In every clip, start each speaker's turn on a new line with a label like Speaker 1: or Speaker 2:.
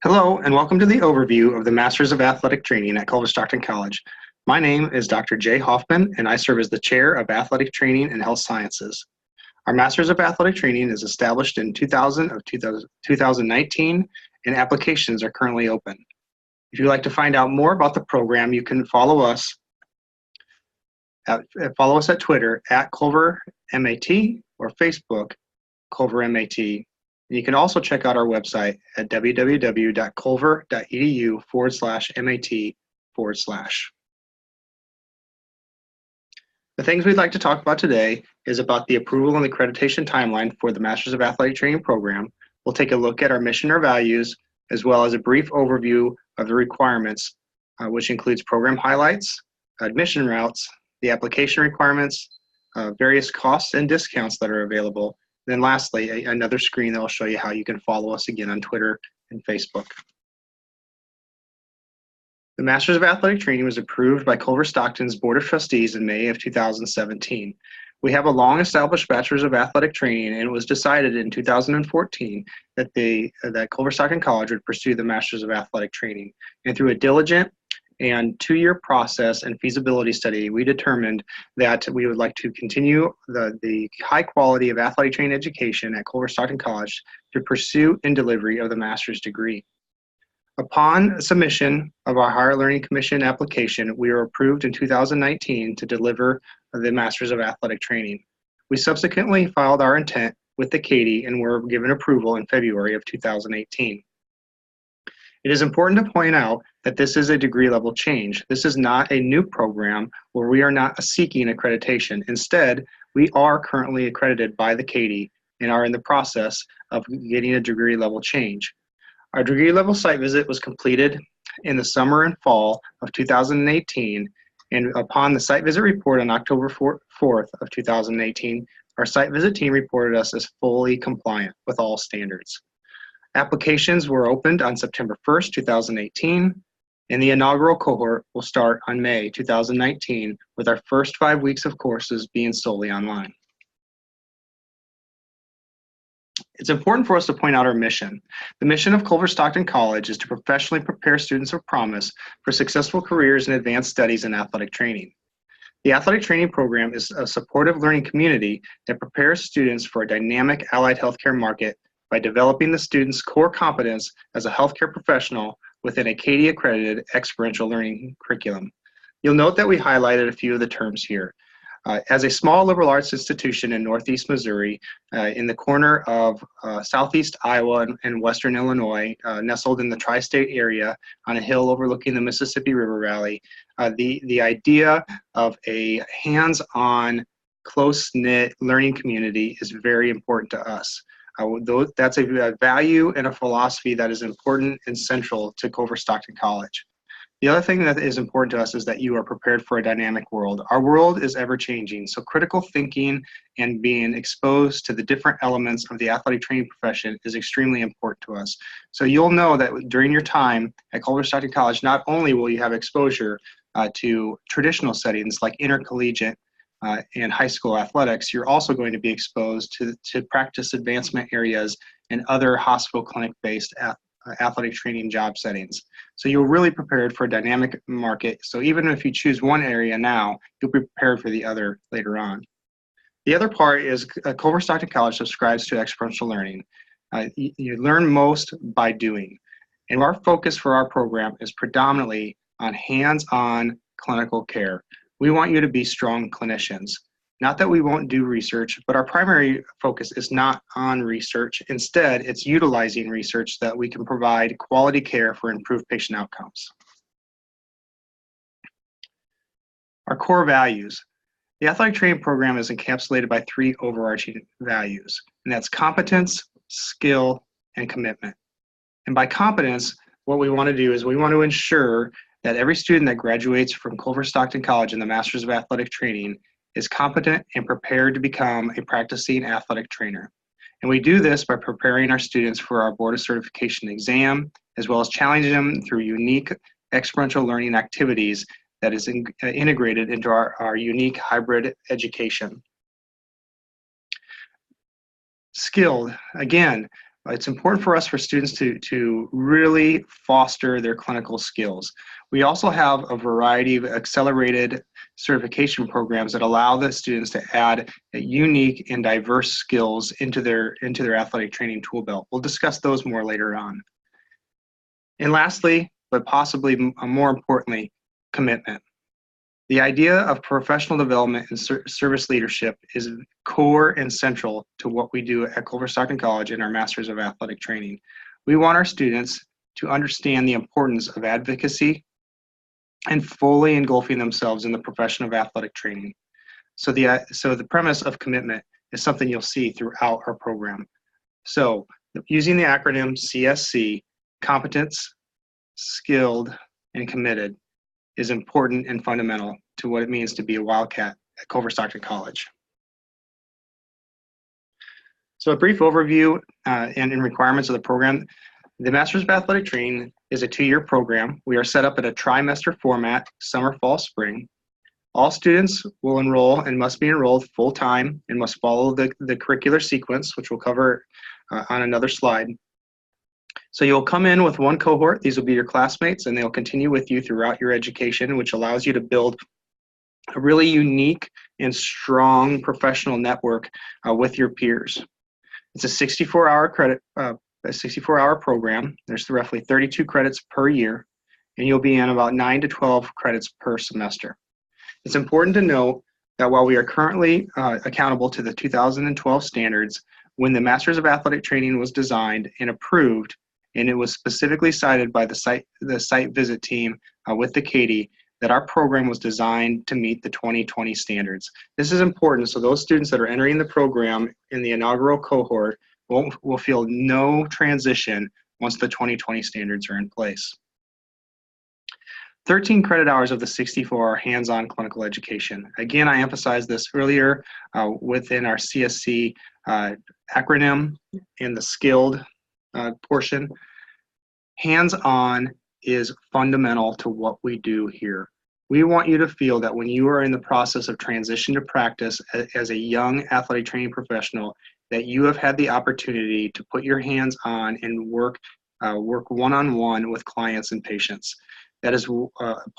Speaker 1: Hello, and welcome to the overview of the Masters of Athletic Training at Culver-Stockton College. My name is Dr. Jay Hoffman, and I serve as the Chair of Athletic Training and Health Sciences. Our Masters of Athletic Training is established in 2019, and applications are currently open. If you'd like to find out more about the program, you can follow us at Twitter at CulverMAT or Facebook CulverMAT. And you can also check out our website at www.culver.edu/MAT/. The things we'd like to talk about today is about the approval and accreditation timeline for the Masters of Athletic Training program. We'll take a look at our mission or values, as well as a brief overview of the requirements, which includes program highlights, admission routes, the application requirements, various costs and discounts that are available. Then lastly, another screen that will show you how you can follow us again on Twitter and Facebook. The Masters of Athletic Training was approved by Culver-Stockton's Board of Trustees in May of 2017. We have a long-established Bachelor's of Athletic Training, and it was decided in 2014 that Culver-Stockton College would pursue the Masters of Athletic Training. And through a diligent and 2-year process and feasibility study, we determined that we would like to continue the high quality of athletic training education at Culver-Stockton College to pursue and delivery of the master's degree. Upon submission of our Higher Learning Commission application, we were approved in 2019 to deliver the Masters of Athletic Training. We subsequently filed our intent with the CATIE and were given approval in February of 2018. It is important to point out that this is a degree level change. This is not a new program where we are not seeking accreditation. Instead, we are currently accredited by the CATIE and are in the process of getting a degree level change. Our degree level site visit was completed in the summer and fall of 2018, and upon the site visit report on October 4th of 2018, our site visit team reported us as fully compliant with all standards. Applications were opened on September 1st, 2018, and the inaugural cohort will start on May 2019, with our first 5 weeks of courses being solely online. It's important for us to point out our mission. The mission of Culver-Stockton College is to professionally prepare students of promise for successful careers and advanced studies in athletic training. The athletic training program is a supportive learning community that prepares students for a dynamic allied healthcare market by developing the student's core competence as a healthcare professional within a CATIE-accredited experiential learning curriculum. You'll note that we highlighted a few of the terms here. As a small liberal arts institution in Northeast Missouri, in the corner of Southeast Iowa and Western Illinois, nestled in the tri-state area on a hill overlooking the Mississippi River Valley, the idea of a hands-on, close-knit learning community is very important to us. That's a value and a philosophy that is important and central to Culver-Stockton College. The other thing that is important to us is that you are prepared for a dynamic world. Our world is ever-changing, so critical thinking and being exposed to the different elements of the athletic training profession is extremely important to us. So you'll know that during your time at Culver-Stockton College, not only will you have exposure to traditional settings like intercollegiate and high school athletics, you're also going to be exposed to practice advancement areas and other hospital clinic-based athletic training job settings. So you're really prepared for a dynamic market. So even if you choose one area now, you'll be prepared for the other later on. The other part is Culver-Stockton College subscribes to experiential learning. You learn most by doing. And our focus for our program is predominantly on hands-on clinical care. We want you to be strong clinicians. Not that we won't do research, but our primary focus is not on research. Instead, it's utilizing research that we can provide quality care for improved patient outcomes. Our core values. The athletic training program is encapsulated by 3 overarching values, and that's competence, skill, and commitment. And by competence, what we want to do is we want to ensure that every student that graduates from Culver-Stockton College in the Masters of Athletic Training is competent and prepared to become a practicing athletic trainer. And we do this by preparing our students for our Board of Certification exam, as well as challenging them through unique experiential learning activities that is integrated into our unique hybrid education. Skilled, again, it's important for us for students to really foster their clinical skills. We also have a variety of accelerated certification programs that allow the students to add unique and diverse skills into their athletic training tool belt. We'll discuss those more later on. And lastly, but possibly more importantly, commitment. The idea of professional development and service leadership is core and central to what we do at Culver-Stockton College in our Masters of Athletic Training. We want our students to understand the importance of advocacy and fully engulfing themselves in the profession of athletic training. So the premise of commitment is something you'll see throughout our program. So using the acronym CSC, competence, skilled, and committed, is important and fundamental to what it means to be a Wildcat at Culver-Stockton College. So a brief overview and requirements of the program. The Masters of Athletic Training is a 2-year program. We are set up in a trimester format, summer, fall, spring. All students will enroll and must be enrolled full-time and must follow the curricular sequence, which we'll cover on another slide. So you'll come in with one cohort. These will be your classmates, and they'll continue with you throughout your education, which allows you to build a really unique and strong professional network with your peers. It's a 64-hour program. There's roughly 32 credits per year, and you'll be in about 9 to 12 credits per semester. It's important to note that while we are currently accountable to the 2012 standards, when the Masters of Athletic Training was designed and approved, and it was specifically cited by the site visit team with the Katie, that our program was designed to meet the 2020 standards. This is important so those students that are entering the program in the inaugural cohort will feel no transition once the 2020 standards are in place. 13 credit hours of the 64 are hands-on clinical education. Again, I emphasized this earlier within our CSC acronym in the skilled portion. Hands-on is fundamental to what we do here. We want you to feel that when you are in the process of transition to practice as a young athletic training professional, that you have had the opportunity to put your hands on and work one-on-one with clients and patients. That is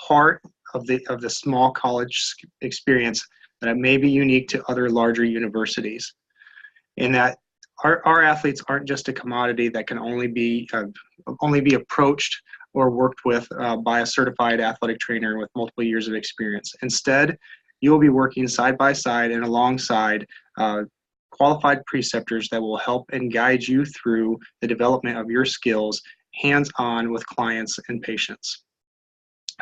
Speaker 1: part of the small college experience that may be unique to other larger universities, in that our athletes aren't just a commodity that can only be approached or worked with by a certified athletic trainer with multiple years of experience. Instead, you will be working side by side and alongside qualified preceptors that will help and guide you through the development of your skills hands-on with clients and patients.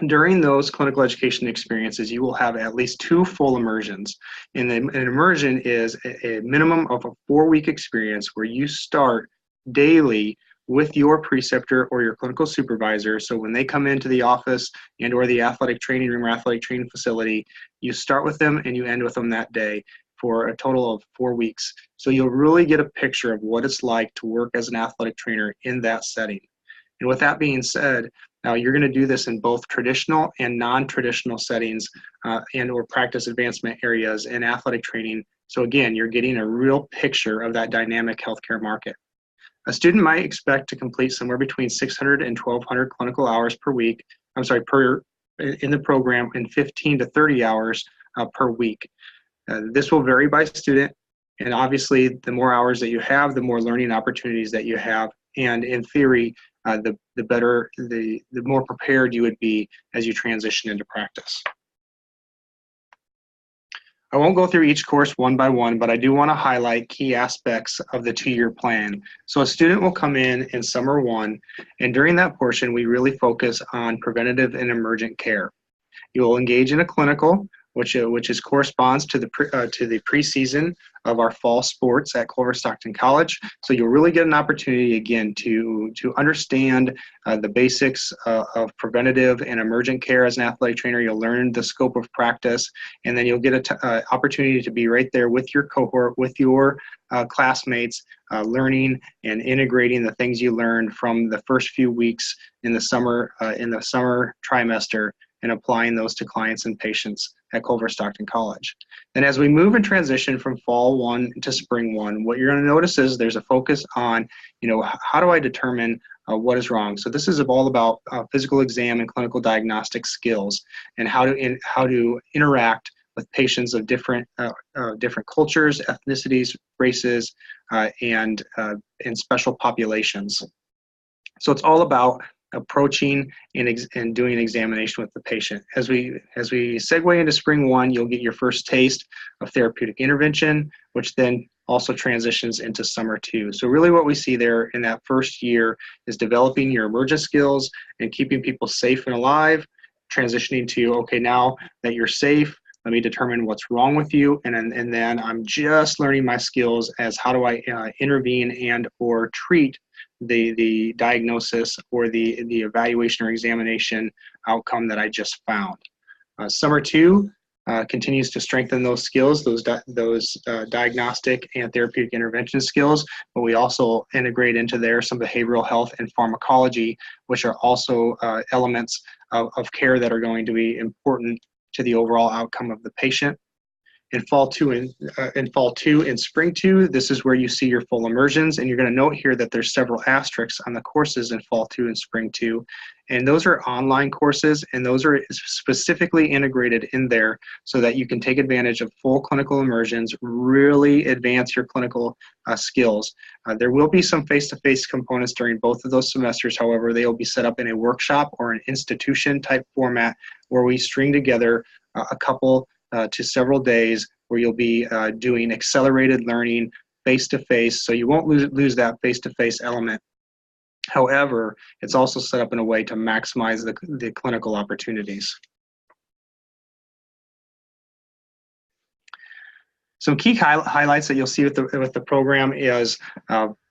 Speaker 1: During those clinical education experiences, you will have at least 2 full immersions. And an immersion is a minimum of a 4-week experience where you start daily with your preceptor or your clinical supervisor. So when they come into the office and or the athletic training room or athletic training facility, you start with them and you end with them that day for a total of 4 weeks. So you'll really get a picture of what it's like to work as an athletic trainer in that setting. And with that being said, now you're going to do this in both traditional and non-traditional settings and or practice advancement areas in athletic training. So again, you're getting a real picture of that dynamic healthcare market. A student might expect to complete somewhere between 600 and 1,200 clinical hours per week, in the program, and 15 to 30 hours per week. This will vary by student, and obviously the more hours that you have, the more learning opportunities that you have, and in theory, the more prepared you would be as you transition into practice. I won't go through each course one by one, but I do want to highlight key aspects of the 2-year plan. So a student will come in summer 1, and during that portion, we really focus on preventative and emergent care. You will engage in a clinical, which corresponds to the preseason of our fall sports at Culver-Stockton College. So you'll really get an opportunity again to understand the basics of preventative and emergent care as an athletic trainer. You'll learn the scope of practice, and then you'll get an opportunity to be right there with your cohort, with your classmates, learning and integrating the things you learned from the first few weeks in the summer trimester, and applying those to clients and patients at Culver-Stockton College. And as we move and transition from fall 1 to spring 1, what you're going to notice is there's a focus on, how do I determine what is wrong? So this is all about physical exam and clinical diagnostic skills, and how to interact with patients of different cultures, ethnicities, races, and special populations. So it's all about approaching and doing an examination with the patient. As we segue into spring 1, you'll get your first taste of therapeutic intervention, which then also transitions into summer 2. So really what we see there in that first year is developing your emergent skills and keeping people safe and alive, transitioning to, okay, now that you're safe, let me determine what's wrong with you, and then I'm just learning my skills as how do I intervene and or treat the diagnosis or the evaluation or examination outcome that I just found. Summer 2 continues to strengthen those skills, those diagnostic and therapeutic intervention skills, but we also integrate into there some behavioral health and pharmacology, which are also elements of care that are going to be important to the overall outcome of the patient. In fall 2 and spring 2, this is where you see your full immersions, and you're going to note here that there's several asterisks on the courses in fall 2 and spring 2, and those are online courses, and those are specifically integrated in there so that you can take advantage of full clinical immersions, really advance your clinical skills. There will be some face-to-face components during both of those semesters. However, they will be set up in a workshop or an institution type format where we string together a couple to several days where you'll be doing accelerated learning face-to-face, so you won't lose that face-to-face element. However, it's also set up in a way to maximize the clinical opportunities. Some key highlights that you'll see with the program is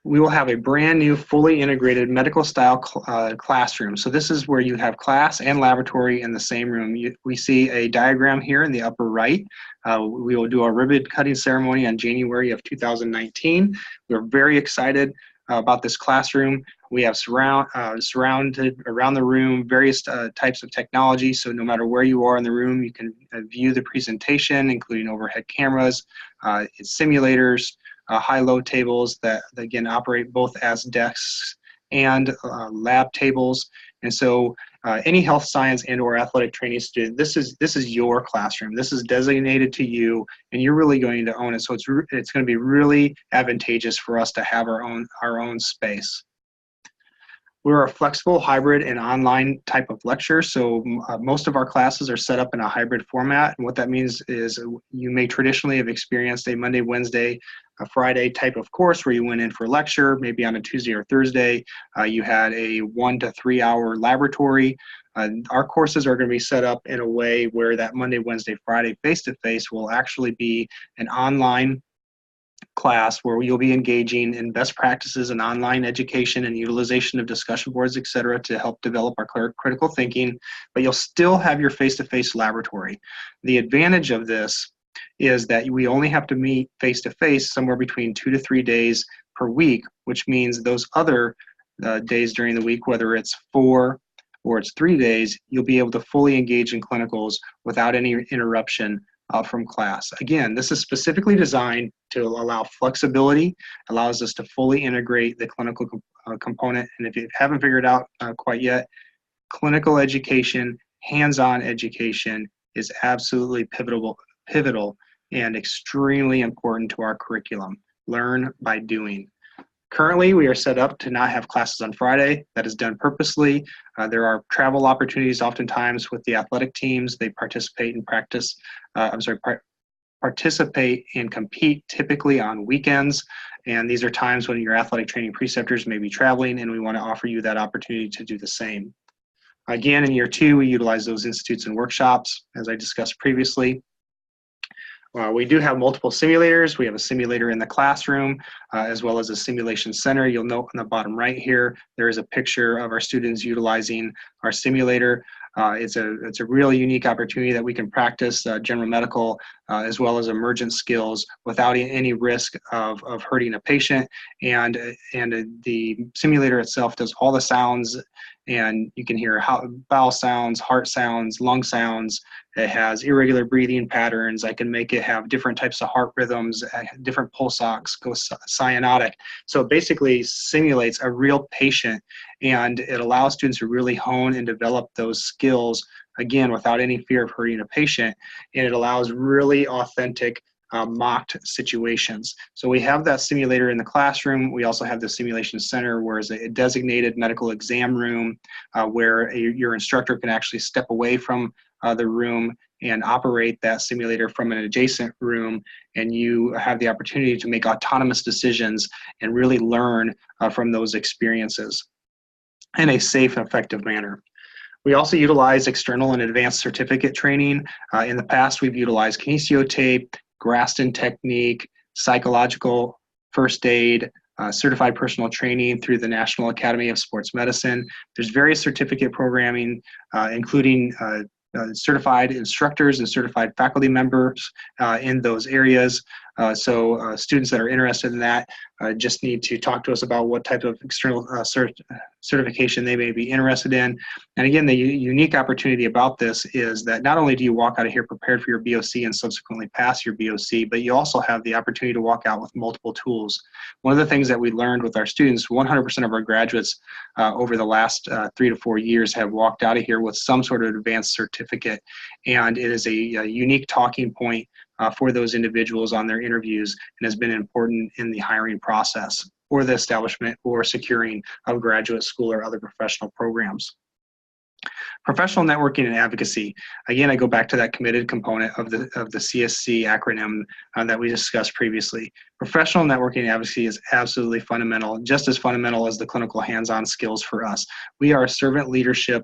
Speaker 1: we will have a brand new fully integrated medical style classroom. So this is where you have class and laboratory in the same room. We see a diagram here in the upper right. We will do our ribbon cutting ceremony on January of 2019. We're very excited about this classroom. We have surrounded around the room various types of technology, so no matter where you are in the room, you can view the presentation, including overhead cameras, simulators, high-low tables that again operate both as desks and lab tables. And so any health science and or athletic training student, this is your classroom. This is designated to you, and you're really going to own it. So it's going to be really advantageous for us to have our own space. We're a flexible hybrid and online type of lecture, so most of our classes are set up in a hybrid format, and what that means is you may traditionally have experienced a Monday, Wednesday, a Friday type of course where you went in for lecture, maybe on a Tuesday or Thursday. You had a 1 to 3 hour laboratory. Our courses are going to be set up in a way where that Monday, Wednesday, Friday face-to-face will actually be an online class where you'll be engaging in best practices in online education and utilization of discussion boards, et cetera, to help develop our critical thinking, but you'll still have your face-to-face laboratory. The advantage of this is that we only have to meet face-to-face somewhere between 2 to 3 days per week, which means those other days during the week, whether it's 4 or it's 3 days, you'll be able to fully engage in clinicals without any interruption from class. Again, this is specifically designed to allow flexibility, allows us to fully integrate the clinical component. And if you haven't figured it out quite yet, clinical education, hands-on education is absolutely pivotal and extremely important to our curriculum. Learn by doing. Currently, we are set up to not have classes on Friday. That is done purposely. There are travel opportunities oftentimes with the athletic teams. They participate and participate and compete typically on weekends. And these are times when your athletic training preceptors may be traveling, and we want to offer you that opportunity to do the same. Again, in year 2, we utilize those institutes and workshops, as I discussed previously. We do have multiple simulators. We have a simulator in the classroom, as well as a simulation center. You'll note on the bottom right here, there is a picture of our students utilizing our simulator. It's a really unique opportunity that we can practice general medical as well as emergent skills without any risk of hurting a patient. And the simulator itself does all the sounds, and you can hear bowel sounds, heart sounds, lung sounds. It has irregular breathing patterns. I can make it have different types of heart rhythms, different pulse ox, go cyanotic. So it basically simulates a real patient, and it allows students to really hone and develop those skills, again, without any fear of hurting a patient. And it allows really authentic mocked situations. So we have that simulator in the classroom. We also have the simulation center, where it's a designated medical exam room where your instructor can actually step away from the room and operate that simulator from an adjacent room, and you have the opportunity to make autonomous decisions and really learn from those experiences in a safe and effective manner. We also utilize external and advanced certificate training. In the past, we've utilized kinesiotape, Graston technique, psychological first aid, certified personal training through the National Academy of Sports Medicine. There's various certificate programming, including certified instructors and certified faculty members in those areas. So students that are interested in that just need to talk to us about what type of external certification they may be interested in. And again, the unique opportunity about this is that not only do you walk out of here prepared for your BOC and subsequently pass your BOC, but you also have the opportunity to walk out with multiple tools. One of the things that we learned with our students, 100% of our graduates over the last 3 to 4 years have walked out of here with some sort of advanced certificate. And it is a unique talking point for those individuals on their interviews, and has been important in the hiring process or the establishment or securing of graduate school or other professional programs. Professional networking and advocacy. Again, I go back to that committed component of the CSC acronym that we discussed previously. Professional networking and advocacy is absolutely fundamental, just as fundamental as the clinical hands-on skills for us. We are a servant leadership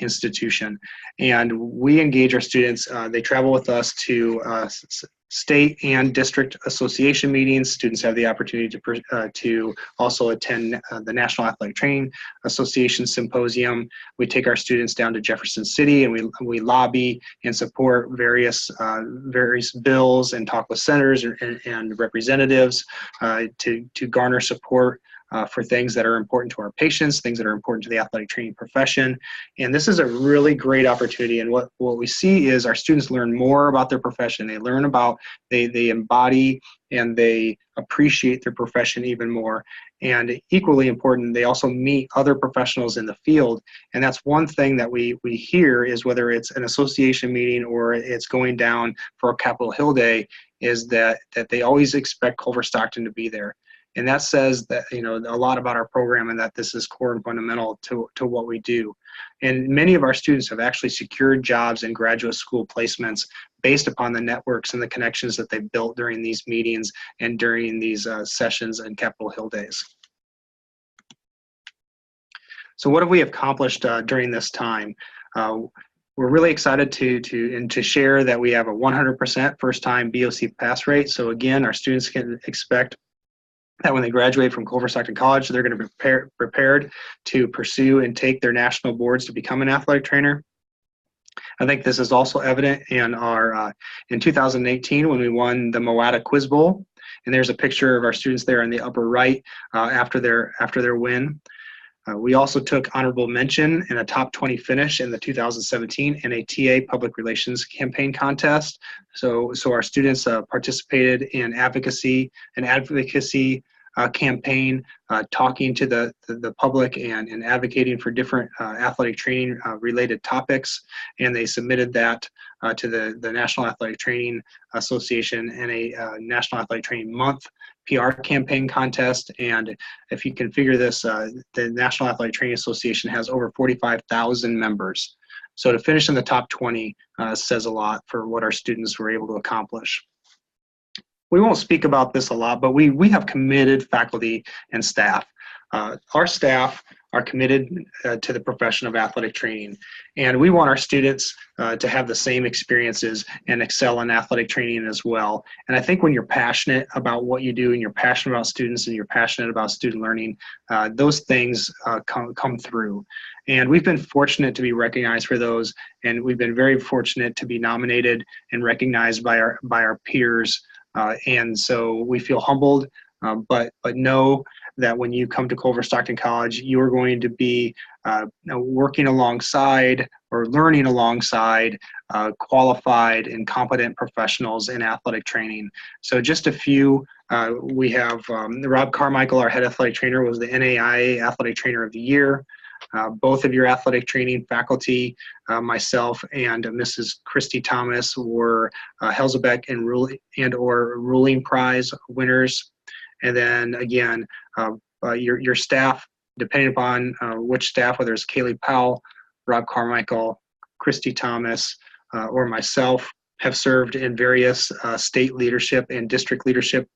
Speaker 1: institution, and we engage our students. They travel with us to state and district association meetings. Students have the opportunity to also attend the National Athletic Training Association Symposium. We take our students down to Jefferson City, and we lobby and support various bills and talk with senators and representatives to garner support for things that are important to our patients, things that are important to the athletic training profession. And this is a really great opportunity. And what we see is our students learn more about their profession. They learn about, they embody and they appreciate their profession even more. And equally important, they also meet other professionals in the field. And that's one thing that we hear is, whether it's an association meeting or it's going down for a Capitol Hill Day, is that they always expect Culver-Stockton to be there. And that says that, a lot about our program, and that this is core and fundamental to what we do. And many of our students have actually secured jobs in graduate school placements based upon the networks and the connections that they've built during these meetings and during these sessions and Capitol Hill days. So what have we accomplished during this time? We're really excited to share that we have a 100% first-time BOC pass rate. So again, our students can expect that when they graduate from Culver-Stockton College, they're going to be prepared to pursue and take their national boards to become an athletic trainer. I think this is also evident in our in 2018 when we won the Moata Quiz Bowl, and there's a picture of our students there in the upper right after their win. We also took honorable mention in a top 20 finish in the 2017 NATA Public Relations Campaign Contest. So our students participated in advocacy campaign, talking to the public and advocating for different athletic training related topics, and they submitted that to the National Athletic Training Association in a National Athletic Training Month PR campaign contest. And if you can figure this, the National Athletic Training Association has over 45,000 members. So to finish in the top 20 says a lot for what our students were able to accomplish. We won't speak about this a lot, but we have committed faculty and staff. Our staff are committed to the profession of athletic training. And we want our students to have the same experiences and excel in athletic training as well. And I think when you're passionate about what you do and you're passionate about students and you're passionate about student learning, those things come through. And we've been fortunate to be recognized for those, and we've been very fortunate to be nominated and recognized by our peers. And so we feel humbled, but know that when you come to Culver-Stockton College, you are going to be working alongside or learning alongside qualified and competent professionals in athletic training. So just a few, we have Rob Carmichael, our head athletic trainer, was the NAIA Athletic Trainer of the Year. Both of your athletic training faculty, myself and Mrs. Christy Thomas, were Helzebeck and Ruling Prize winners. And then again, your staff, depending upon which staff, whether it's Kaylee Powell, Rob Carmichael, Christy Thomas, or myself, have served in various state leadership and district leadership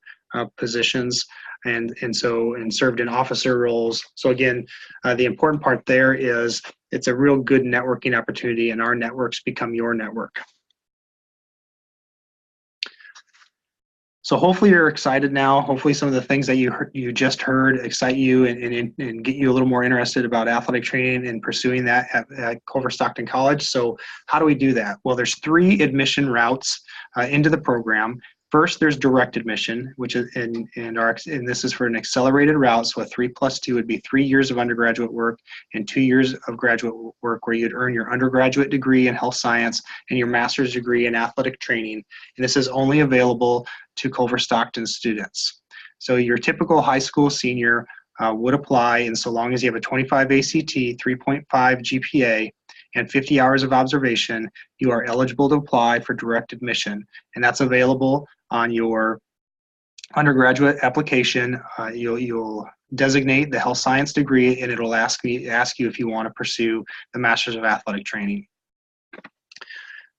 Speaker 1: positions, and served in officer roles. So again, the important part there is it's a real good networking opportunity, and our networks become your network. So hopefully you're excited now. Hopefully some of the things that you just heard excite you and get you a little more interested about athletic training and pursuing that at Culver-Stockton College. So how do we do that? Well, there's 3 admission routes into the program. First, there's direct admission, which is and this is for an accelerated route. So a 3+2 would be 3 years of undergraduate work and 2 years of graduate work, where you'd earn your undergraduate degree in health science and your master's degree in athletic training. And this is only available to Culver-Stockton students. So your typical high school senior would apply, and so long as you have a 25 ACT, 3.5 GPA, and 50 hours of observation, you are eligible to apply for direct admission. And that's available on your undergraduate application. You'll designate the health science degree, and it'll ask you if you want to pursue the Masters of Athletic Training.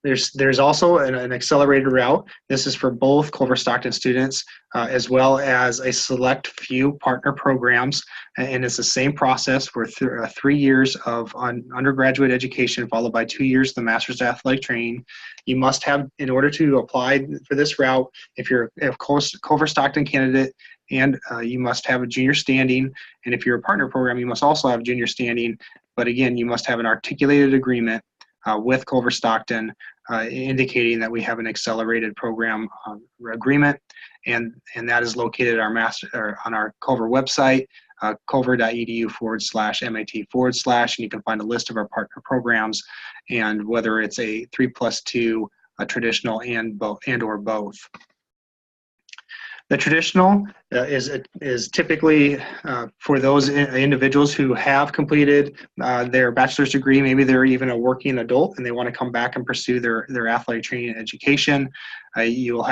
Speaker 1: There's also an accelerated route. This is for both Culver-Stockton students as well as a select few partner programs, and it's the same process for 3 years of undergraduate education followed by 2 years of the Master's of Athletic Training. You must have, in order to apply for this route, if you're a Culver-Stockton candidate, and you must have a junior standing, and if you're a partner program, you must also have junior standing. But again, you must have an articulated agreement with Culver-Stockton, indicating that we have an accelerated program agreement, and that is located on our Culver website, culver.edu/MAT/, and you can find a list of our partner programs, and whether it's a 3+2, a traditional, and or both. The traditional is typically for those individuals who have completed their bachelor's degree. Maybe they're even a working adult and they want to come back and pursue their athletic training and education. You'll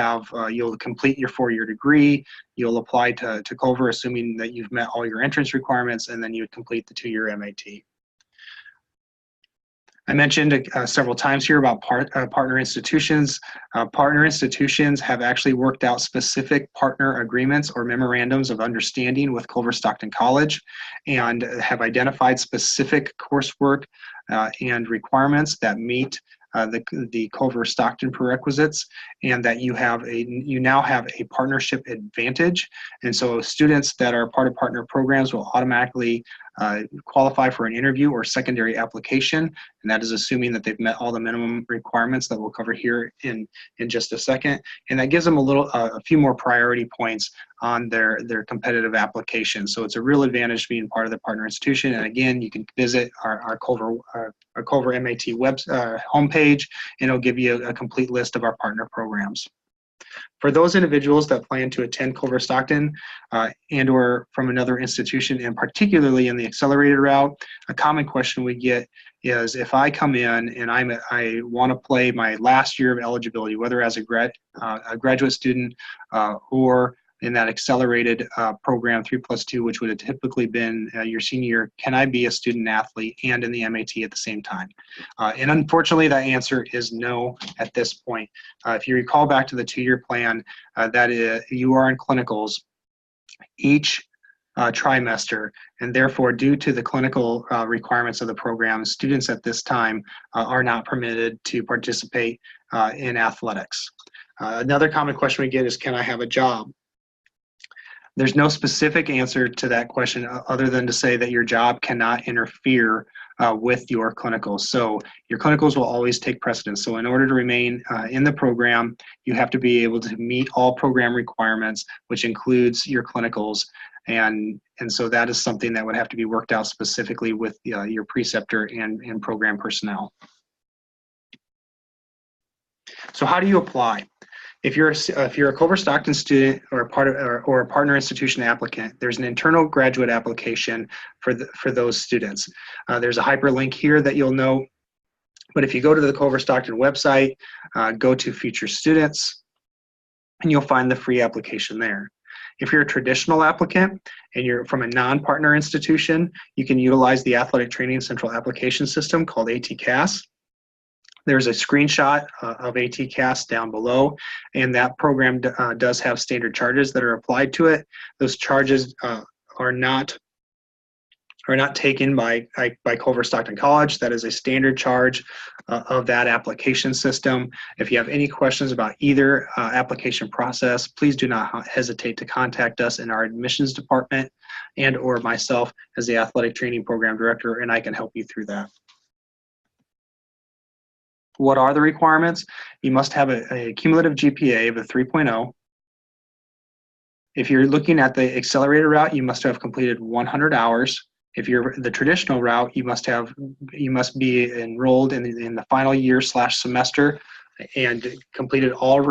Speaker 1: complete your 4-year degree. You'll apply to Culver, assuming that you've met all your entrance requirements, and then you would complete the 2-year MAT. I mentioned several times here about partner institutions. Partner institutions have actually worked out specific partner agreements or memorandums of understanding with Culver-Stockton College, and have identified specific coursework and requirements that meet the Culver-Stockton prerequisites, and that you now have a partnership advantage. And so students that are part of partner programs will automatically qualify for an interview or secondary application, and that is assuming that they've met all the minimum requirements that we'll cover here in just a second. And that gives them a few more priority points on their competitive application. So it's a real advantage being part of the partner institution. And again, you can visit our Culver MAT homepage, and it'll give you a complete list of our partner programs. For those individuals that plan to attend Culver-Stockton and or from another institution, and particularly in the accelerated route, a common question we get is, if I come in and I want to play my last year of eligibility, whether as a graduate student or in that accelerated program 3+2, which would have typically been your senior year, can I be a student athlete and in the MAT at the same time? And unfortunately, that answer is no at this point. If you recall back to the 2-year plan, that is, you are in clinicals. Each trimester, and therefore, due to the clinical requirements of the program, students at this time are not permitted to participate in athletics. Another common question we get is, can I have a job? There's no specific answer to that question other than to say that your job cannot interfere with your clinicals. So your clinicals will always take precedence. So in order to remain in the program, you have to be able to meet all program requirements, which includes your clinicals. And so that is something that would have to be worked out specifically with your preceptor and program personnel. So how do you apply? If you're a Culver-Stockton student or a partner institution applicant, there's an internal graduate application for those students. There's a hyperlink here that you'll note, but if you go to the Culver-Stockton website, go to Future Students, and you'll find the free application there. If you're a traditional applicant and you're from a non-partner institution, you can utilize the Athletic Training Central Application System called ATCAS. There's a screenshot of ATCAS down below, and that program does have standard charges that are applied to it. Those charges are not taken by Culver-Stockton College. That is a standard charge of that application system. If you have any questions about either application process, please do not hesitate to contact us in our admissions department and or myself as the athletic training program director, and I can help you through that. What are the requirements? You must have a cumulative GPA of a 3.0. If you're looking at the accelerated route, you must have completed 100 hours. If you're the traditional route, you must be enrolled in the final year / semester and completed all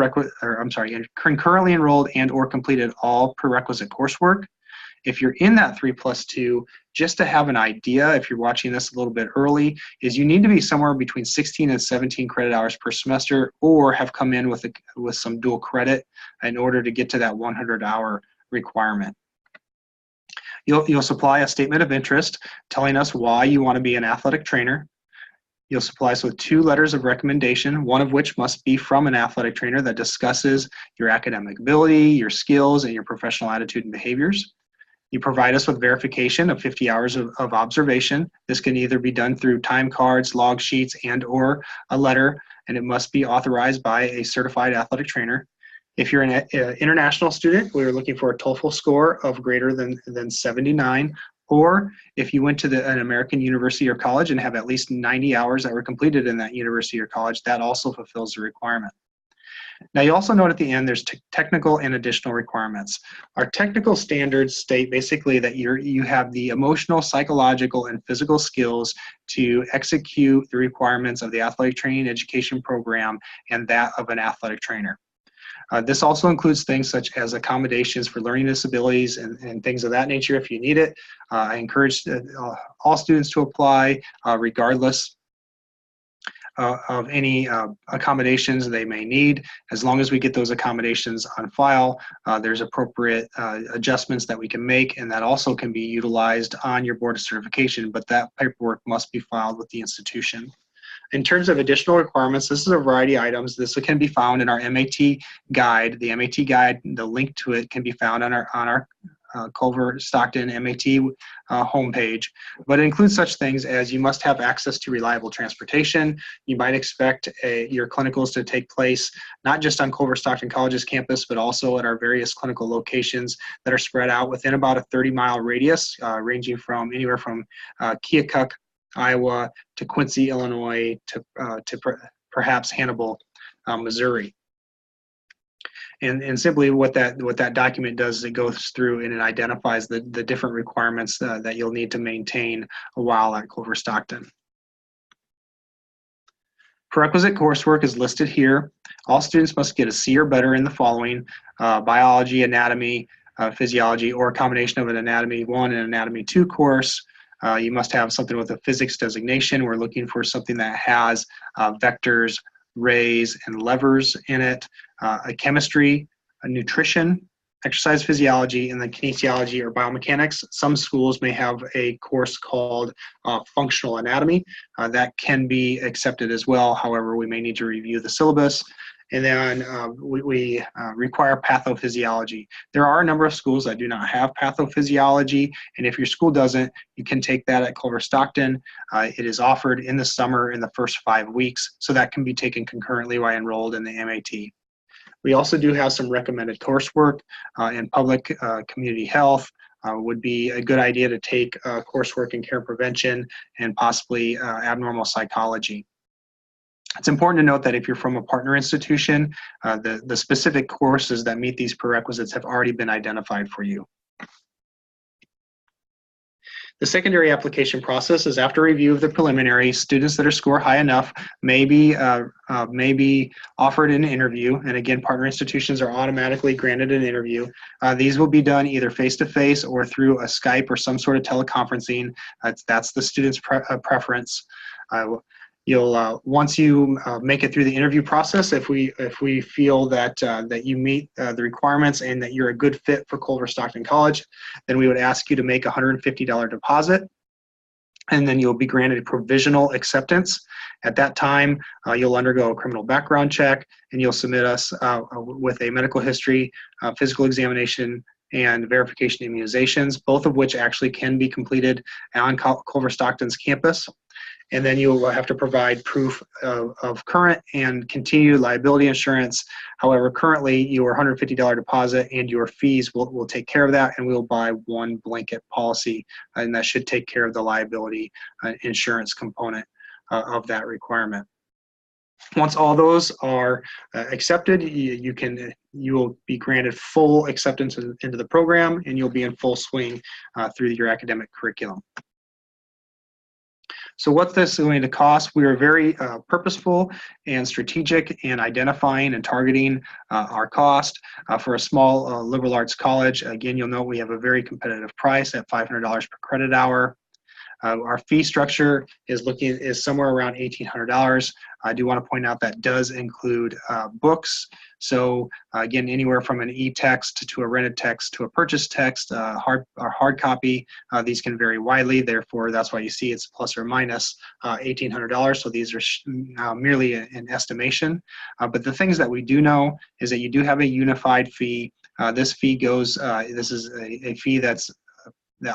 Speaker 1: concurrently enrolled and or completed all prerequisite coursework. If you're in that 3+2, just to have an idea, if you're watching this a little bit early, is you need to be somewhere between 16 and 17 credit hours per semester, or have come in with some dual credit in order to get to that 100-hour requirement. You'll supply a statement of interest telling us why you want to be an athletic trainer. You'll supply us with 2 letters of recommendation, one of which must be from an athletic trainer that discusses your academic ability, your skills, and your professional attitude and behaviors. You provide us with verification of 50 hours of observation. This can either be done through time cards, log sheets, and or a letter, and it must be authorized by a certified athletic trainer. If you're an international student, we are looking for a TOEFL score of greater than 79, or if you went to an American university or college and have at least 90 hours that were completed in that university or college, that also fulfills the requirement. Now, you also note at the end there's technical and additional requirements. Our technical standards state basically that you have the emotional, psychological, and physical skills to execute the requirements of the athletic training education program and that of an athletic trainer. This also includes things such as accommodations for learning disabilities and things of that nature if you need it. I encourage all students to apply regardless of any accommodations they may need. As long as we get those accommodations on file, there's appropriate adjustments that we can make, and that also can be utilized on your board of certification, but that paperwork must be filed with the institution. In terms of additional requirements, this is a variety of items. This can be found in our MAT guide. The MAT guide, the link to it can be found on our Culver-Stockton MAT homepage, but it includes such things as you must have access to reliable transportation. You might expect your clinicals to take place not just on Culver-Stockton College's campus, but also at our various clinical locations that are spread out within about a 30-mile radius, ranging from anywhere from Keokuk, Iowa, to Quincy, Illinois, to perhaps Hannibal, Missouri. And simply what that document does is it goes through and it identifies the different requirements that you'll need to maintain while at Culver-Stockton. Prerequisite coursework is listed here. All students must get a C or better in the following: biology, anatomy, physiology, or a combination of an anatomy 1 and anatomy 2 course. You must have something with a physics designation. We're looking for something that has vectors, rays, and levers in it. A chemistry, a nutrition, exercise physiology, and then kinesiology or biomechanics. Some schools may have a course called functional anatomy. That can be accepted as well. However, we may need to review the syllabus. And then we require pathophysiology. There are a number of schools that do not have pathophysiology, and if your school doesn't, you can take that at Culver-Stockton. It is offered in the summer in the first 5 weeks, so that can be taken concurrently while enrolled in the MAT. We also do have some recommended coursework in public community health. Would be a good idea to take coursework in care prevention and possibly abnormal psychology. It's important to note that if you're from a partner institution, the specific courses that meet these prerequisites have already been identified for you. The secondary application process is after review of the preliminary. Students that are score high enough may be offered an interview, and again, partner institutions are automatically granted an interview. These will be done either face-to-face or through a Skype or some sort of teleconferencing. That's the student's preference. You'll once you make it through the interview process, if we feel that that you meet the requirements and that you're a good fit for Culver-Stockton College, then we would ask you to make a $150 deposit, and then you'll be granted provisional acceptance. At that time, you'll undergo a criminal background check, and you'll submit us with a medical history, physical examination, and verification immunizations, both of which actually can be completed on Culver-Stockton's campus. And then you will have to provide proof of current and continued liability insurance. However, currently your $150 deposit and your fees will take care of that, and we'll buy one blanket policy, and that should take care of the liability insurance component of that requirement. Once all those are accepted, you will be granted full acceptance into the program, and you'll be in full swing through your academic curriculum. So what this is going to cost, we are very purposeful and strategic in identifying and targeting our cost. For a small liberal arts college, again, you'll note we have a very competitive price at $500 per credit hour. Our fee structure is somewhere around $1,800. I do want to point out that does include books. So again, anywhere from an e-text to a rented text to a purchased text, hard copy, these can vary widely. Therefore, that's why you see it's plus or minus $1,800. So these are merely an estimation. But the things that we do know is that you do have a unified fee. This fee goes, this is a fee that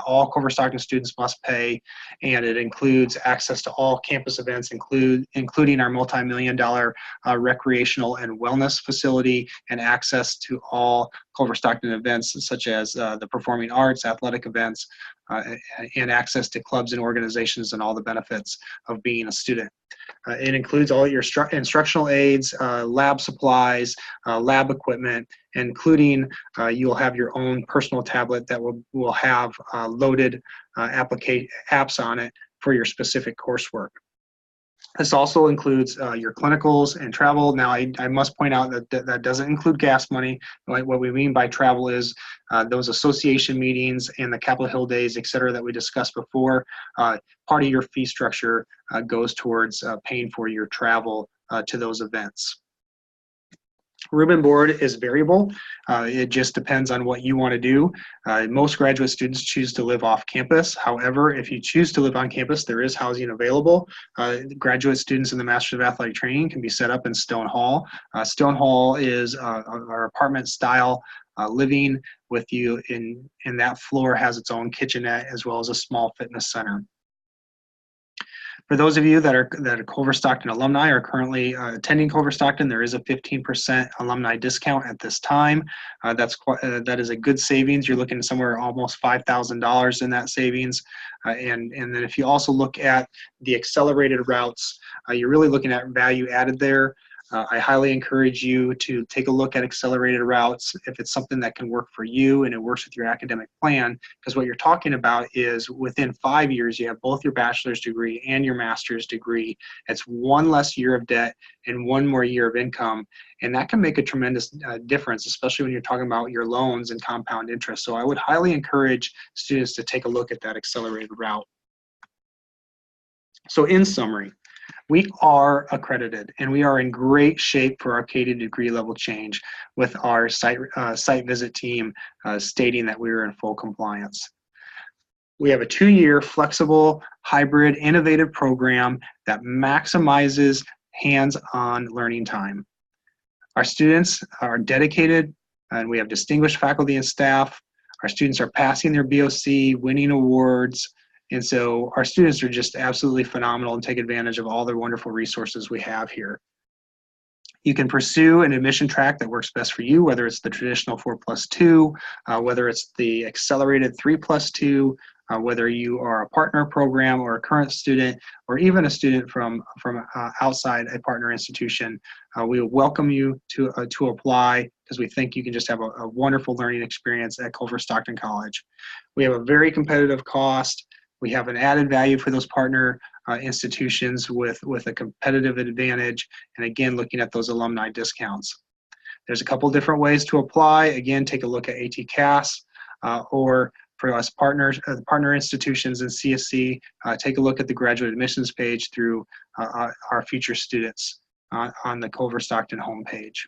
Speaker 1: all Culver-Stockton students must pay, and it includes access to all campus events, including our multi-million-dollar recreational and wellness facility, and access to all Culver-Stockton events such as the performing arts, athletic events, and access to clubs and organizations and all the benefits of being a student. It includes all your instructional aids, lab supplies, lab equipment, including you'll have your own personal tablet that will have loaded apps on it for your specific coursework. This also includes your clinicals and travel. Now, I must point out that doesn't include gas money. What we mean by travel is those association meetings and the Capitol Hill days, et cetera, that we discussed before. Part of your fee structure goes towards paying for your travel to those events. Room and board is variable. It just depends on what you want to do. Most graduate students choose to live off campus. However, if you choose to live on campus, there is housing available. Graduate students in the Master's of Athletic Training can be set up in Stone Hall. Stone Hall is our apartment style living with you in that floor has its own kitchenette as well as a small fitness center. For those of you that are Culver-Stockton alumni or currently attending Culver-Stockton, there is a 15% alumni discount at this time. That is a good savings. You're looking somewhere almost $5,000 in that savings. And then if you also look at the accelerated routes, you're really looking at value added there. I highly encourage you to take a look at accelerated routes if it's something that can work for you and it works with your academic plan, because what you're talking about is within 5 years, you have both your bachelor's degree and your master's degree. It's one less year of debt and one more year of income, and that can make a tremendous difference, especially when you're talking about your loans and compound interest. So I would highly encourage students to take a look at that accelerated route. So in summary, we are accredited, and we are in great shape for our K to degree level change with our site visit team stating that we are in full compliance. We have a 2-year flexible, hybrid, innovative program that maximizes hands-on learning time. Our students are dedicated, and we have distinguished faculty and staff. Our students are passing their BOC, winning awards, and so our students are just absolutely phenomenal and take advantage of all the wonderful resources we have here. You can pursue an admission track that works best for you, whether it's the traditional 4+2, whether it's the accelerated 3+2, whether you are a partner program or a current student, or even a student from outside a partner institution. We welcome you to apply, because we think you can just have a wonderful learning experience at Culver-Stockton College. We have a very competitive cost. We have an added value for those partner institutions with a competitive advantage, and again, looking at those alumni discounts. There's a couple different ways to apply. Again, take a look at ATCAS, or for us partners, partner institutions in CSC, take a look at the graduate admissions page through our future students on the Culver-Stockton homepage.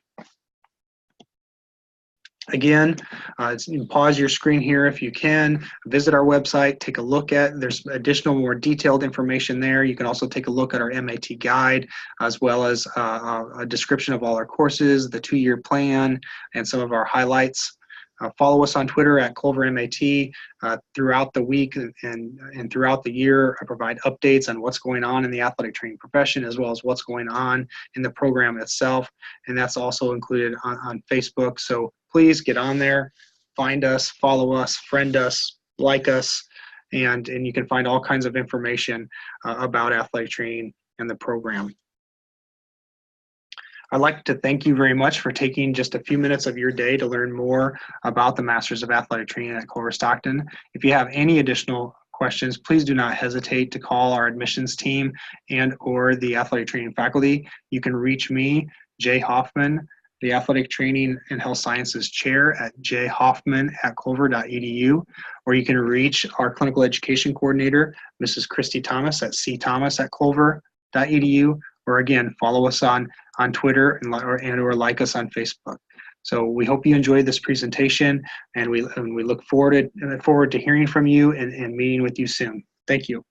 Speaker 1: Again, pause your screen here if you can, visit our website, take a look at, there's additional more detailed information there. You can also take a look at our MAT guide, as well as a description of all our courses, the 2-year plan, and some of our highlights. Follow us on Twitter at Culver MAT. Throughout the week and throughout the year, I provide updates on what's going on in the athletic training profession, as well as what's going on in the program itself. And that's also included on Facebook. So please get on there, find us, follow us, friend us, like us, and you can find all kinds of information about athletic training and the program. I'd like to thank you very much for taking just a few minutes of your day to learn more about the Masters of Athletic Training at Culver-Stockton. If you have any additional questions, please do not hesitate to call our admissions team and or the athletic training faculty. You can reach me, Jay Hoffman, the Athletic Training and Health Sciences Chair at jhoffman@culver.edu, or you can reach our Clinical Education Coordinator, Mrs. Christy Thomas at cthomas@culver.edu, or again, follow us on Twitter or like us on Facebook. So we hope you enjoyed this presentation, and we look forward to hearing from you and meeting with you soon. Thank you.